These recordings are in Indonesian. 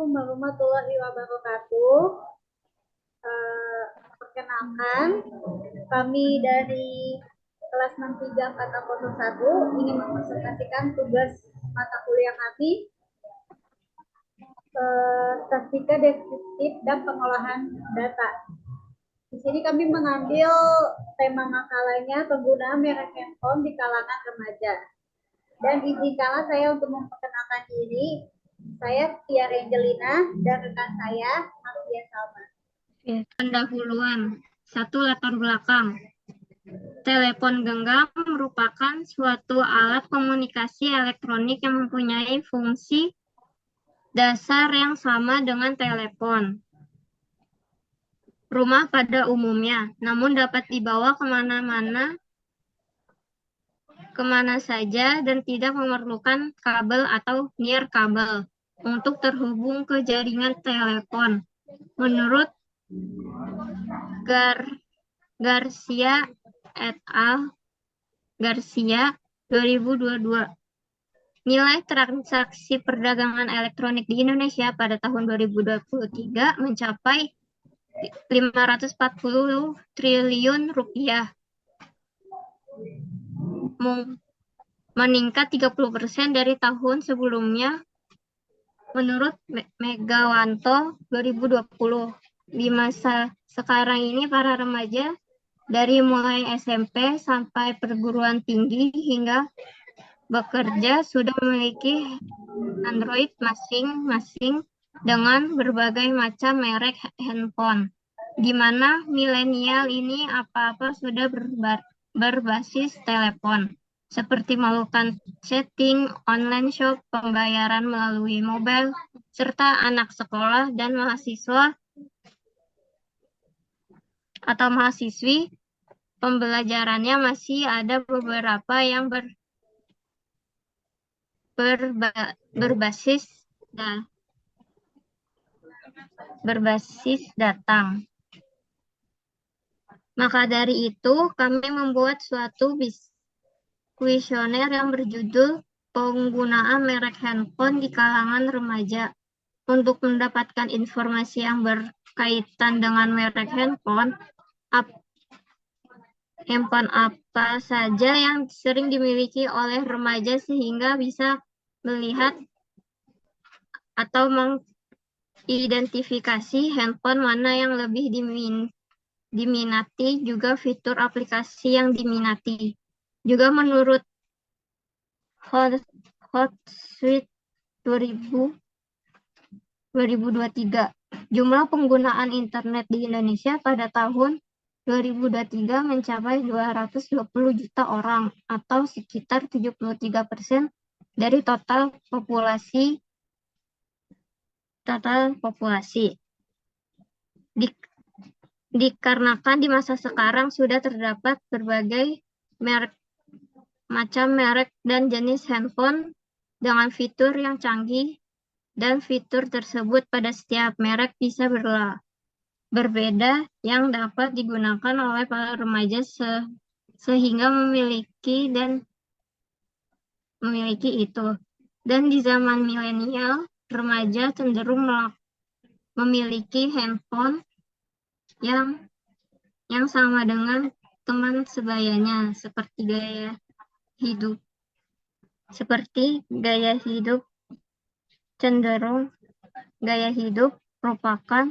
Assalamualaikum warahmatullahi wabarakatuh. Perkenalkan, kami dari kelas 63 angkatan 01 ingin mempresentasikan tugas mata kuliah kami, statistika deskriptif dan pengolahan data. Di sini kami mengambil tema makalahnya penggunaan merek handphone di kalangan remaja. Dan izinkanlah saya untuk memperkenalkan diri. Saya Tia Angelina dan rekan saya Maria Salma. Pendahuluan. 1. Latar belakang. Telepon genggam merupakan suatu alat komunikasi elektronik yang mempunyai fungsi dasar yang sama dengan telepon rumah pada umumnya, namun dapat dibawa kemana saja dan tidak memerlukan kabel atau nirkabel untuk terhubung ke jaringan telepon. Menurut Garcia et al. Garcia 2022. Nilai transaksi perdagangan elektronik di Indonesia pada tahun 2023 mencapai 540 triliun rupiah. Meningkat 30% dari tahun sebelumnya menurut Megawanto 2020. Di masa sekarang ini para remaja dari mulai SMP sampai perguruan tinggi hingga bekerja sudah memiliki Android masing-masing dengan berbagai macam merek handphone. Di mana milenial ini apa-apa sudah berbasis telepon, seperti melakukan chatting, online shop, pembayaran melalui mobile, serta anak sekolah dan mahasiswa atau mahasiswi, pembelajarannya masih ada beberapa yang berbasis datang. Maka dari itu, kami membuat suatu kuesioner yang berjudul penggunaan merek handphone di kalangan remaja. Untuk mendapatkan informasi yang berkaitan dengan merek handphone apa saja yang sering dimiliki oleh remaja sehingga bisa melihat atau mengidentifikasi handphone mana yang lebih diminati, juga fitur aplikasi yang diminati. Juga menurut Hotsuite 2023, jumlah penggunaan internet di Indonesia pada tahun 2023 mencapai 220 juta orang atau sekitar 73% dari total populasi. Dikarenakan di masa sekarang sudah terdapat berbagai macam merek dan jenis handphone dengan fitur yang canggih, dan fitur tersebut pada setiap merek bisa berbeda yang dapat digunakan oleh para remaja sehingga memiliki itu. Dan di zaman milenial, remaja cenderung memiliki handphone yang sama dengan teman sebayanya, seperti gaya hidup merupakan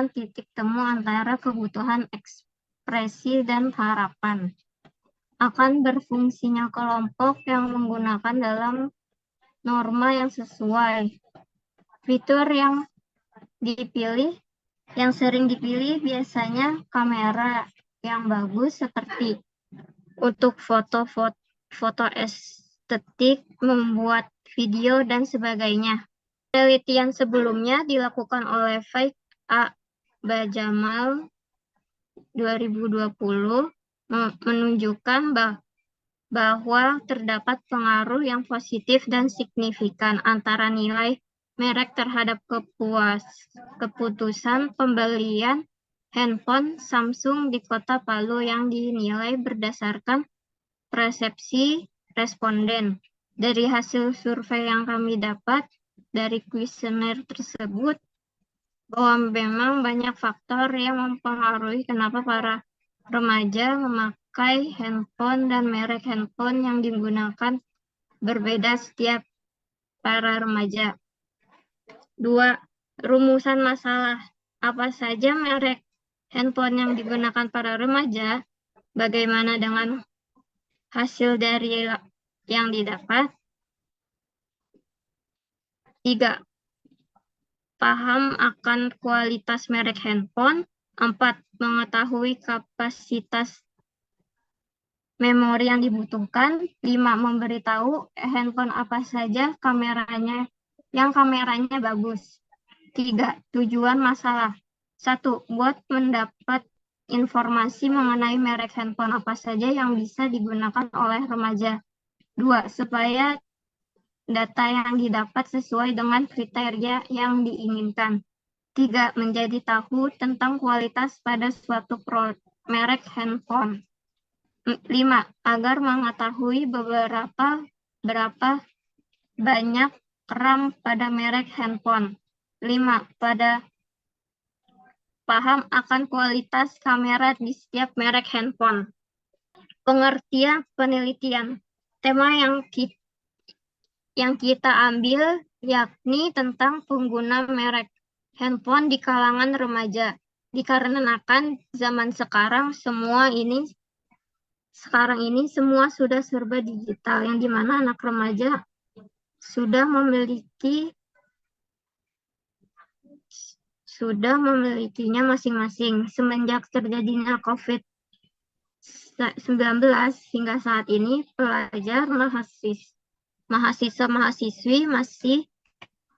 titik temu antara kebutuhan ekspresi dan harapan akan berfungsinya kelompok yang menggunakan dalam norma yang sesuai. Fitur yang sering dipilih biasanya kamera yang bagus, seperti untuk foto estetik, membuat video, dan sebagainya. Penelitian sebelumnya dilakukan oleh Faik A. Bajamal 2020 menunjukkan bahwa terdapat pengaruh yang positif dan signifikan antara nilai merek terhadap keputusan pembelian handphone Samsung di Kota Palu yang dinilai berdasarkan persepsi responden. Dari hasil survei yang kami dapat dari kuesioner tersebut, bahwa memang banyak faktor yang mempengaruhi kenapa para remaja memakai handphone dan merek handphone yang digunakan berbeda setiap para remaja. 2. Rumusan masalah. Apa saja merek handphone yang digunakan para remaja? Bagaimana dengan hasil dari yang didapat? 3. Paham akan kualitas merek handphone. 4. Mengetahui kapasitas memori yang dibutuhkan. 5. Memberitahu handphone apa saja yang kameranya bagus. 3. Tujuan masalah. 1. Buat mendapat informasi mengenai merek handphone apa saja yang bisa digunakan oleh remaja. 2. Supaya data yang didapat sesuai dengan kriteria yang diinginkan. 3. Menjadi tahu tentang kualitas pada suatu merek handphone. 5. Agar mengetahui berapa banyak RAM pada merek handphone. 5. Paham akan kualitas kamera di setiap merek handphone. Pengertian penelitian. Tema yang kita ambil yakni tentang pengguna merek handphone di kalangan remaja. Dikarenakan zaman sekarang semua sudah serba digital, yang dimana anak remaja sudah memilikinya masing-masing. Semenjak terjadinya COVID-19 hingga saat ini, pelajar, mahasiswa-mahasiswi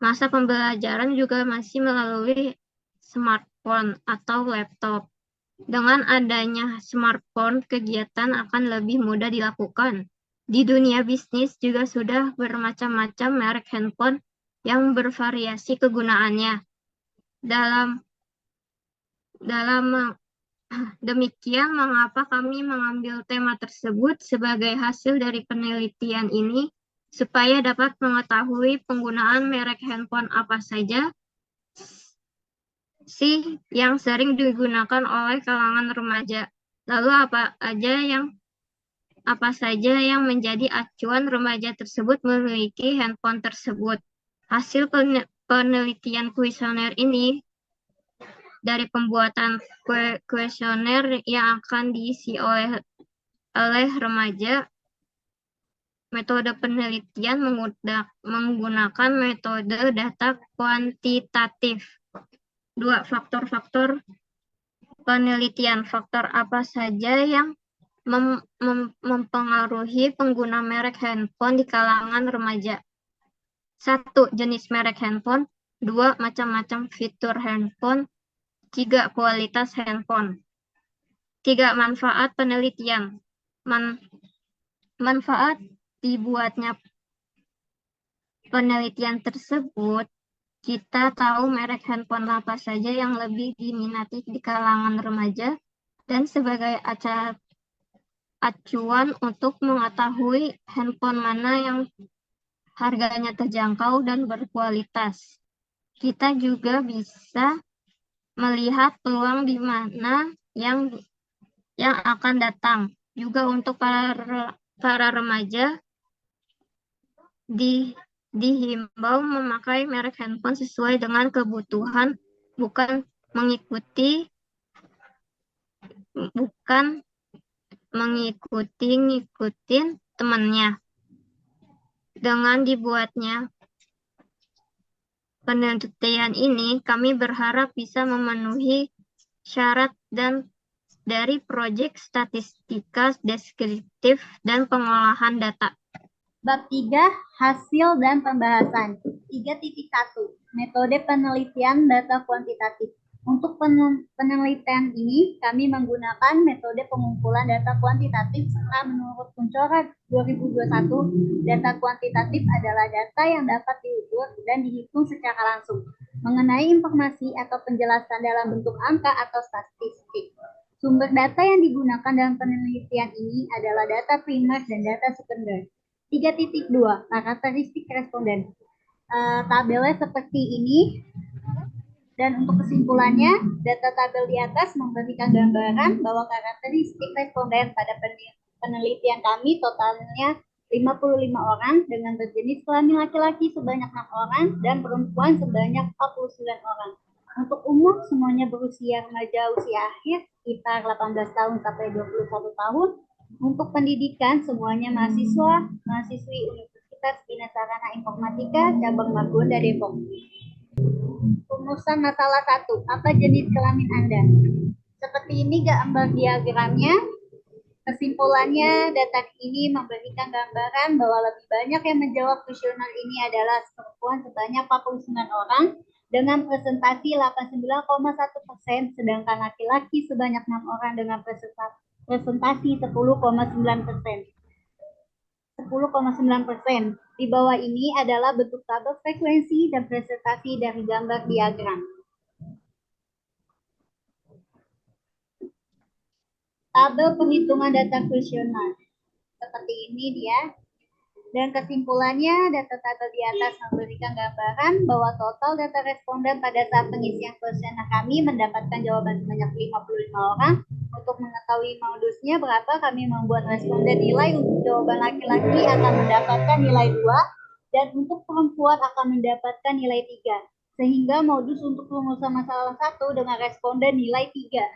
masa pembelajaran juga masih melalui smartphone atau laptop. Dengan adanya smartphone, kegiatan akan lebih mudah dilakukan. Di dunia bisnis juga sudah bermacam-macam merek handphone yang bervariasi kegunaannya. Dalam demikian, mengapa kami mengambil tema tersebut sebagai hasil dari penelitian ini, supaya dapat mengetahui penggunaan merek handphone apa saja sih yang sering digunakan oleh kalangan remaja. Lalu apa saja yang menjadi acuan remaja tersebut memiliki handphone tersebut. Hasil penelitian kuesioner ini dari pembuatan kuesioner yang akan diisi oleh remaja. Metode penelitian menggunakan metode data kuantitatif. 2. Faktor-faktor penelitian. Faktor apa saja yang mempengaruhi pengguna merek handphone di kalangan remaja? 1. Jenis merek handphone. 2. Macam-macam fitur handphone. 3. Kualitas handphone. 3. Manfaat penelitian. Manfaat dibuatnya penelitian tersebut, kita tahu merek handphone apa saja yang lebih diminati di kalangan remaja, dan sebagai acuan untuk mengetahui handphone mana yang harganya terjangkau dan berkualitas. Kita juga bisa melihat peluang di mana yang akan datang. Juga untuk para remaja dihimbau memakai merek handphone sesuai dengan kebutuhan, bukan ngikutin temannya. Dengan dibuatnya penelitian ini, kami berharap bisa memenuhi syarat dari proyek statistika deskriptif dan pengolahan data. Bab 3, hasil dan pembahasan. 3.1, metode penelitian data kuantitatif. Untuk penelitian ini, kami menggunakan metode pengumpulan data kuantitatif serta menurut Kuncora 2021, data kuantitatif adalah data yang dapat diukur dan dihitung secara langsung, mengenai informasi atau penjelasan dalam bentuk angka atau statistik. Sumber data yang digunakan dalam penelitian ini adalah data primer dan data sekunder. 3.2 karakteristik responden. Tabelnya seperti ini. Dan untuk kesimpulannya, data tabel di atas memberikan gambaran bahwa karakteristik responden pada penelitian kami totalnya 55 orang dengan berjenis kelamin laki-laki sebanyak 6 orang dan perempuan sebanyak 49 orang. Untuk umur semuanya berusia remaja usia akhir sekitar 18 tahun sampai 21 tahun. Untuk pendidikan semuanya mahasiswa, mahasiswi Universitas Bina Sarana Informatika cabang Margonda Depok. Rumusan masalah 1. Apa jenis kelamin Anda? Seperti ini gambar diagramnya. Kesimpulannya, data ini memberikan gambaran bahwa lebih banyak yang menjawab kuesioner ini adalah perempuan sebanyak 49 orang dengan presentasi 89,1%, sedangkan laki-laki sebanyak 6 orang dengan presentasi 10,9%. 10,9%. Di bawah ini adalah bentuk tabel frekuensi dan presentasi dari gambar diagram. Tabel perhitungan data kuesioner. Seperti ini dia. Dan kesimpulannya, data tabel di atas memberikan gambaran bahwa total data responden pada saat pengisian kuesioner kami mendapatkan jawaban sebanyak 55 orang. Untuk mengetahui modusnya berapa, kami membuat responden nilai. Untuk jawaban laki-laki akan mendapatkan nilai 2, dan untuk perempuan akan mendapatkan nilai 3. Sehingga modus untuk rumusan masalah 1 dengan responden nilai 3.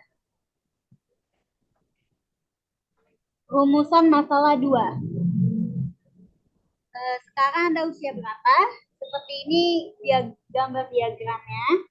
Rumusan masalah 2. Sekarang Anda usia berapa? Seperti ini gambar diagramnya.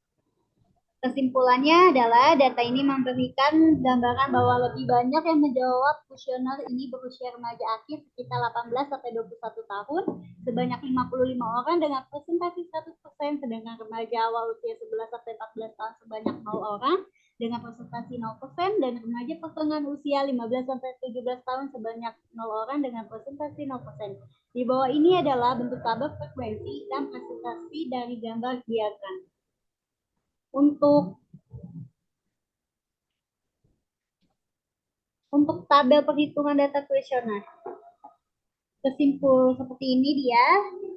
Kesimpulannya adalah data ini memberikan gambaran bahwa lebih banyak yang menjawab kuesioner ini berusia remaja akhir sekitar 18 sampai 21 tahun, sebanyak 55 orang dengan presentasi 100%, sedangkan remaja awal usia 11 sampai 14 tahun sebanyak 0 orang dengan presentasi 0%, dan remaja pertengahan usia 15 sampai 17 tahun sebanyak 0 orang dengan presentasi 0%. Di bawah ini adalah bentuk tabel frekuensi dan presentasi dari gambar diagram. Untuk tabel perhitungan data kuesioner, seperti ini dia,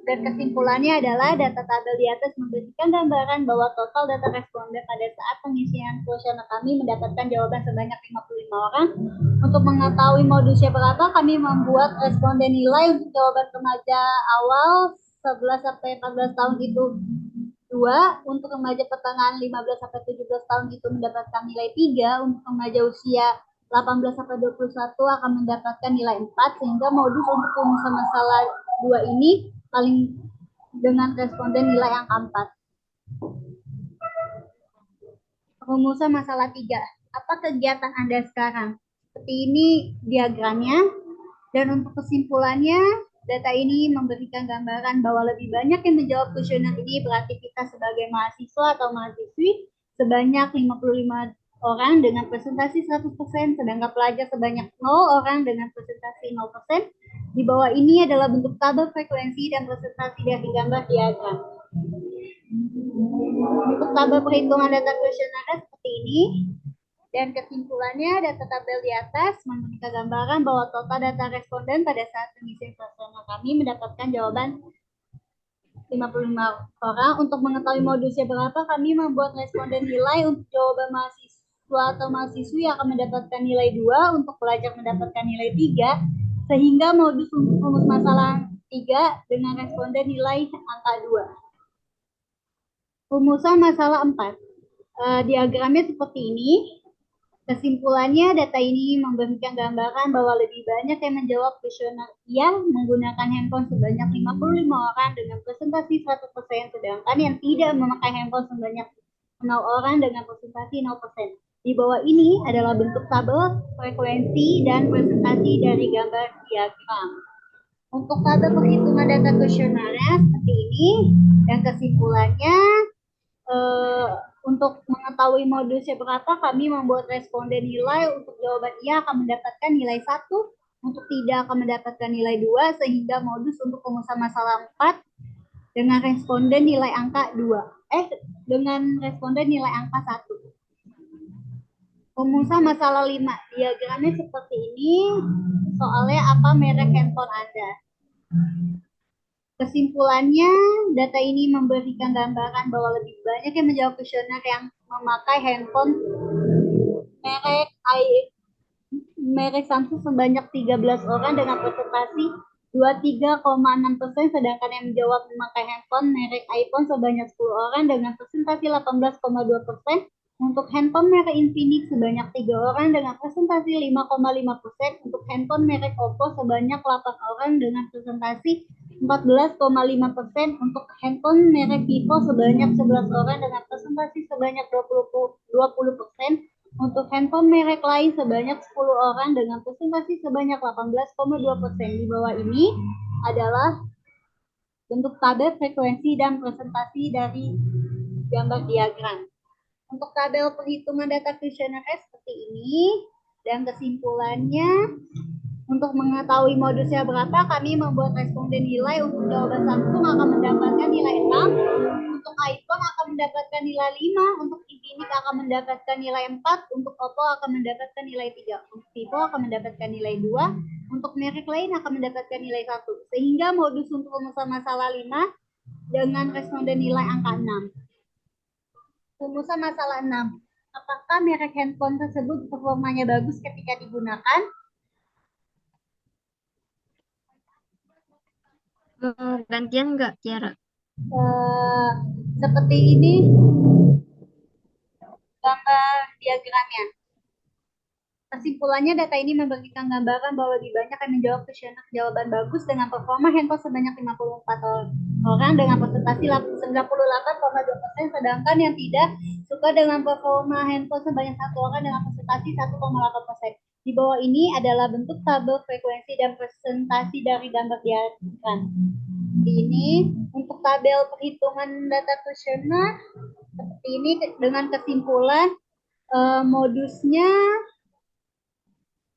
dan kesimpulannya adalah data tabel di atas memberikan gambaran bahwa total data responden pada saat pengisian kuesioner kami mendapatkan jawaban sebanyak 55 orang. Untuk mengetahui modusnya berapa, kami membuat responden nilai. Untuk jawaban remaja awal 11 sampai 14 tahun itu 2, untuk remaja pertengahan 15 sampai 17 tahun itu mendapatkan nilai 3, untuk remaja usia 18 sampai 21 akan mendapatkan nilai 4, sehingga modus untuk rumusan masalah 2 ini paling dengan responden nilai angka 4. Rumusan masalah 3. Apa kegiatan Anda sekarang? Seperti ini diagramnya. Dan untuk kesimpulannya, data ini memberikan gambaran bahwa lebih banyak yang menjawab kuesioner ini beraktivitas sebagai mahasiswa atau mahasiswi sebanyak 55 orang dengan presentasi 100%, sedangkan pelajar sebanyak 0 orang dengan presentasi 0%. Di bawah ini adalah bentuk tabel frekuensi dan presentasi dari gambar diagram. Untuk tabel perhitungan data kuesioner seperti ini. Dan kesimpulannya, data tabel di atas memberikan gambaran bahwa total data responden pada saat pengisian kuesioner kami mendapatkan jawaban 55 orang. Untuk mengetahui modusnya berapa, kami membuat responden nilai. Untuk jawaban mahasiswa atau mahasiswi akan mendapatkan nilai 2, untuk pelajar mendapatkan nilai 3, sehingga modus untuk rumus masalah 3 dengan responden nilai angka 2. Rumusan masalah 4. Diagramnya seperti ini. Kesimpulannya, data ini memberikan gambaran bahwa lebih banyak yang menjawab kuesioner yang menggunakan handphone sebanyak 55 orang dengan presentasi 100%, sedangkan yang tidak memakai handphone sebanyak 0 orang dengan presentasi 0%. Di bawah ini adalah bentuk tabel frekuensi dan presentasi dari gambar diagram. Untuk tabel perhitungan data kuesionernya seperti ini, dan kesimpulannya, untuk mengetahui modusnya berapa, kami membuat responden nilai. Untuk jawaban iya akan mendapatkan nilai 1, untuk tidak akan mendapatkan nilai 2, sehingga modus untuk rumusan masalah 4 dengan responden nilai angka 2. Dengan responden nilai angka 1. Rumusan masalah 5. Diagramnya seperti ini. Soalnya apa merek handphone Anda? Kesimpulannya, data ini memberikan gambaran bahwa lebih banyak yang menjawab kuesioner yang memakai handphone merek merek Samsung sebanyak 13 orang dengan presentasi 23,6%, sedangkan yang menjawab memakai handphone merek iPhone sebanyak 10 orang dengan presentasi 18,2%, untuk handphone merek Infinix sebanyak 3 orang dengan presentasi 5,5%, untuk handphone merek Oppo sebanyak 8 orang dengan presentasi 14,5%, untuk handphone merek Vivo sebanyak 11 orang dengan presentasi sebanyak 20%, untuk handphone merek lain sebanyak 10 orang dengan presentasi sebanyak 18,2%. Di bawah ini adalah bentuk tabel frekuensi dan presentasi dari gambar diagram. Untuk tabel perhitungan data kuesioner seperti ini, dan kesimpulannya, untuk mengetahui modusnya berapa, kami membuat responden nilai. Untuk jawaban Samsung akan mendapatkan nilai 6, untuk iPhone akan mendapatkan nilai 5, untuk Infinix akan mendapatkan nilai 4, untuk Oppo akan mendapatkan nilai 3, untuk Vivo akan mendapatkan nilai 2, untuk merek lain akan mendapatkan nilai 1. Sehingga modus untuk rumusan masalah 5 dengan responden nilai angka 6. Rumusan masalah 6. Apakah merek handphone tersebut performanya bagus ketika digunakan? Mau gantian nggak, Tiara? Seperti ini gambar diagramnya. Kesimpulannya, data ini memberikan gambaran bahwa lebih banyak yang menjawab kuesioner jawaban bagus dengan performa handphone sebanyak 54 orang dengan presentasi 98,2%, sedangkan yang tidak suka dengan performa handphone sebanyak 1 orang dengan presentasi 1,8%. Di bawah ini adalah bentuk tabel frekuensi dan presentasi dari gambar diagram. Ini untuk tabel perhitungan data kuesioner seperti ini dengan kesimpulan modusnya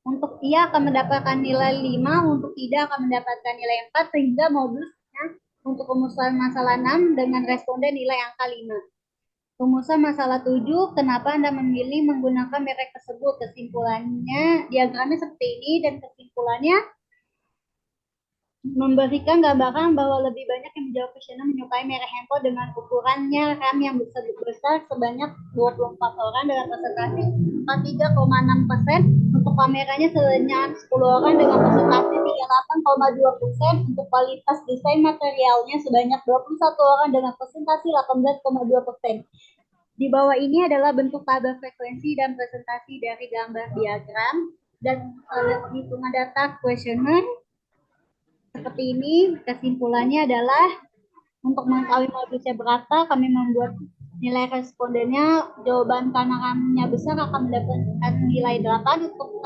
untuk iya akan mendapatkan nilai 5, untuk tidak akan mendapatkan nilai 4, sehingga modusnya untuk rumusan masalah 6 dengan responden nilai angka 5. Rumusan masalah 7, kenapa Anda memilih menggunakan merek tersebut? Kesimpulannya, diagramnya seperti ini, dan kesimpulannya memberikan gambaran bahwa lebih banyak yang menjawab kuesioner menyukai merek handphone dengan ukurannya RAM yang besar sebanyak 24 orang dengan presentasi 43,6%, untuk kameranya sebanyak 10 orang dengan presentasi 38,2%, untuk kualitas desain materialnya sebanyak 21 orang dengan presentasi 18,2%. Di bawah ini adalah bentuk tabel frekuensi dan presentasi dari gambar diagram dan perhitungan data kuesioner. Seperti ini, kesimpulannya adalah untuk mengetahui modusnya berapa, kami membuat nilai respondennya, jawaban karena RAM-nya besar akan mendapatkan nilai 8, untuk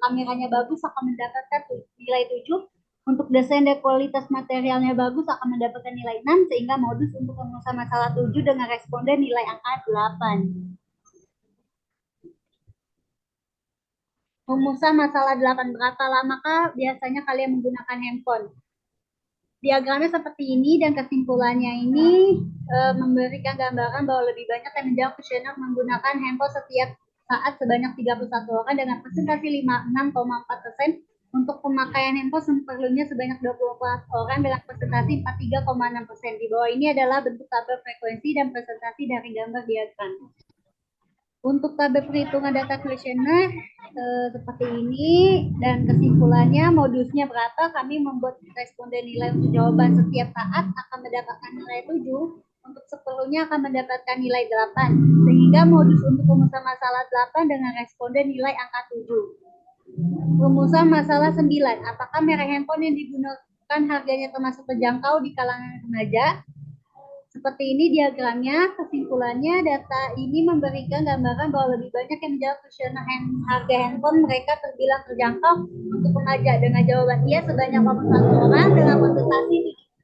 kameranya bagus akan mendapatkan nilai 7, untuk desain dan kualitas materialnya bagus akan mendapatkan nilai 6, sehingga modus untuk rumusan masalah 7 dengan responden nilai angka 8. Rumusan masalah 8, berapa lamakah biasanya kalian menggunakan handphone? Diagramnya seperti ini, dan kesimpulannya ini memberikan gambaran bahwa lebih banyak yang menjawab kuesioner menggunakan handphone setiap saat sebanyak 31 orang dengan presentasi 56,4%, untuk pemakaian handphone seperlunya sebanyak 24 orang dengan presentasi 43,6%. Di bawah ini adalah bentuk tabel frekuensi dan presentasi dari gambar diagram. Untuk tabel perhitungan data kuesioner seperti ini, dan kesimpulannya modusnya berapa, kami membuat responden nilai untuk jawaban setiap saat akan mendapatkan nilai 7, untuk sepenuhnya akan mendapatkan nilai 8, sehingga modus untuk rumusan masalah 8 dengan responden nilai angka 7. Rumusan masalah 9, apakah merek handphone yang digunakan harganya termasuk terjangkau di kalangan remaja? Seperti ini diagramnya. Kesimpulannya, data ini memberikan gambaran bahwa lebih banyak yang menjawab kuesioner harga handphone mereka terbilang terjangkau untuk remaja dengan jawaban iya sebanyak 41 orang dengan presentasi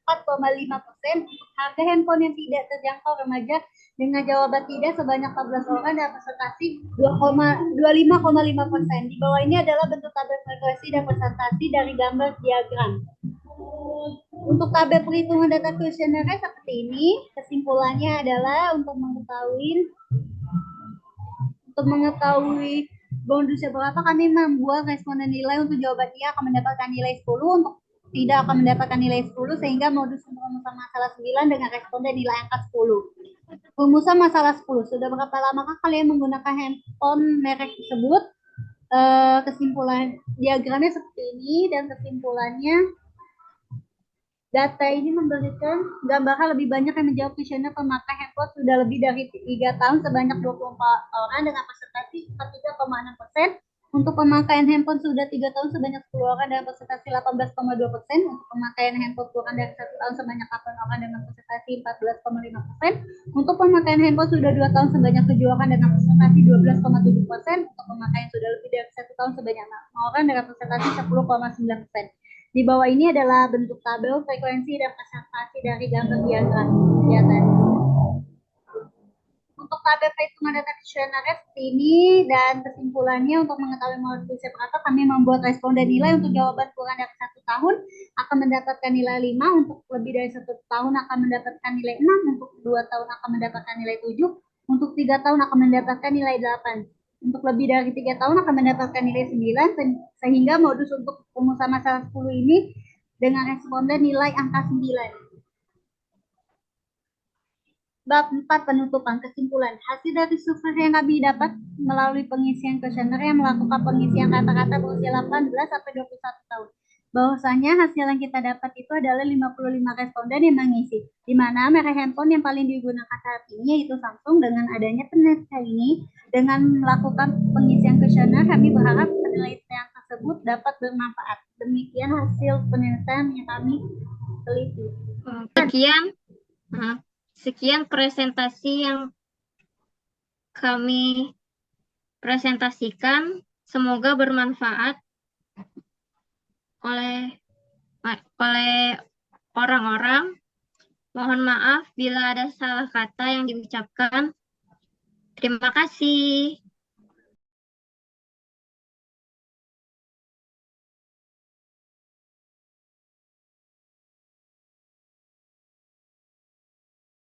4,5%, untuk harga handphone yang tidak terjangkau remaja dengan jawaban tidak sebanyak 14 orang dan presentasi 25,5%. Di bawah ini adalah bentuk tabel frekuensi dan presentasi dari gambar diagram. Untuk tabel perhitungan data kuesioner seperti ini, kesimpulannya adalah untuk mengetahui bonusnya berapa, kami membuat responden nilai. Untuk jawaban iya akan mendapatkan nilai 10, untuk tidak akan mendapatkan nilai 10 sehingga modus untuk rumusan masalah 9 dengan responden nilai angka 10. Rumusan masalah 10. Sudah berapa lamakah kalian menggunakan handphone merek tersebut? Kesimpulan diagramnya seperti ini dan kesimpulannya data ini memberikan gambaran lebih banyak yang menjawab kuesioner pemakai handphone sudah lebih dari 3 tahun sebanyak 24 orang dengan presentasi 43,6%. Untuk pemakaian handphone sudah 3 tahun sebanyak 10 orang dengan presentasi 18,2%. Untuk pemakaian handphone kurang dari 1 tahun sebanyak 8 orang dengan presentasi 14,5%. Untuk pemakaian handphone sudah 2 tahun sebanyak 7 orang dengan presentasi 12,7%. Untuk pemakaian sudah lebih dari 1 tahun sebanyak 6 orang dengan presentasi 10,9%. Di bawah ini adalah bentuk tabel frekuensi dan presentasi dari gambar diagram di atas. Untuk tabel perhitungan data kuesioner ini dan kesimpulannya untuk mengetahui modus separator, kami membuat responden nilai untuk jawaban kurang dari 1 tahun akan mendapatkan nilai 5, untuk lebih dari 1 tahun akan mendapatkan nilai 6, untuk 2 tahun akan mendapatkan nilai 7, untuk 3 tahun akan mendapatkan nilai 8. Untuk lebih dari 3 tahun akan mendapatkan nilai 9, sehingga modus untuk rumusan masalah 10 ini dengan responden nilai angka 9. Bab 4 penutupan kesimpulan. Hasil dari survei yang kami dapat melalui pengisian kuesioner yang melakukan pengisian kata-kata berusia 18 sampai 21 tahun. Bahwasanya hasil yang kita dapat itu adalah 55 responden yang mengisi, di mana merek handphone yang paling digunakan saat ini yaitu Samsung. Dengan adanya penelitian ini, dengan melakukan pengisian kuesioner, kami berharap penelitian tersebut dapat bermanfaat. Demikian hasil penelitian yang kami teliti. Sekian presentasi yang kami presentasikan. Semoga bermanfaat oleh orang-orang. Mohon maaf bila ada salah kata yang diucapkan. Terima kasih.